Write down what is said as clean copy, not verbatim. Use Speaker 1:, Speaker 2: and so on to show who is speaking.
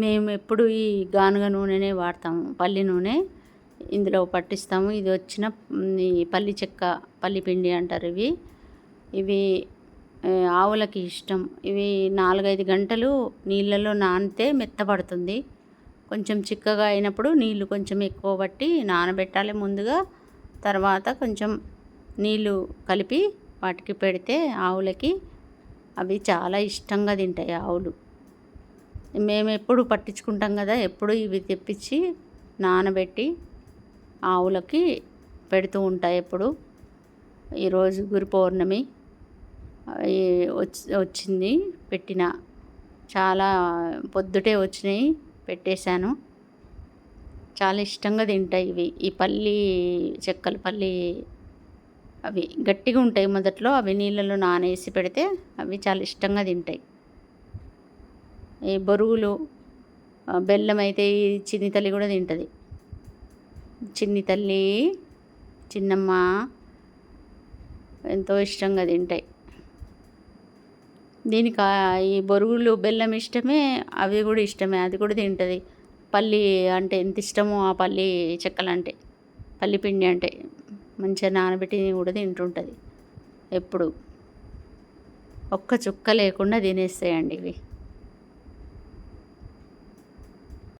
Speaker 1: మేము ఎప్పుడు ఈ గానుగ నూనెనే వాడతాము, పల్లి నూనె ఇందులో పట్టిస్తాము. ఇది వచ్చిన ఈ పల్లి చెక్క, పల్లి పిండి అంటారు. ఇవి ఆవులకి ఇష్టం. ఇవి 4-5 గంటలు నీళ్ళలో నానితే మెత్తబడుతుంది. కొంచెం చిక్కగా అయినప్పుడు నీళ్ళు కొంచెం ఎక్కువ పట్టి నానబెట్టాలి ముందుగా. తర్వాత కొంచెం నీళ్ళు కలిపి వాటికి పెడితే ఆవులకి అవి చాలా ఇష్టంగా తింటాయి ఆవులు. మేము ఎప్పుడు పట్టించుకుంటాం కదా, ఎప్పుడు ఇవి తెప్పించి నానబెట్టి ఆవులకి పెడుతూ ఉంటాయి. ఎప్పుడు ఈరోజు గురు పౌర్ణమి వచ్చింది, పెట్టిన చాలా పొద్దుటే వచ్చినాయి, పెట్టేశాను. చాలా ఇష్టంగా తింటాయి ఇవి. ఈ పల్లి చెక్కలు, పల్లి అవి గట్టిగా ఉంటాయి మొదట్లో. అవి నీళ్ళలో నానేసి పెడితే అవి చాలా ఇష్టంగా తింటాయి. ఈ బొరుగులు, బెల్లం అయితే ఈ చిన్ని తల్లి కూడా తింటుంది. చిన్ని తల్లి, చిన్నమ్మ ఎంతో ఇష్టంగా తింటాయి. దీనికి ఈ బొరుగులు, బెల్లం ఇష్టమే, అవి కూడా ఇష్టమే. అది కూడా తింటుంది. పల్లి అంటే ఎంత ఇష్టమో, ఆ పల్లి చెక్కలంటే, పల్లి పిండి అంటే మంచిగా నానబెట్టి కూడా తింటుంటుంది. ఎప్పుడు ఒక్క చుక్క లేకుండా తినేస్తాయండి ఇవి.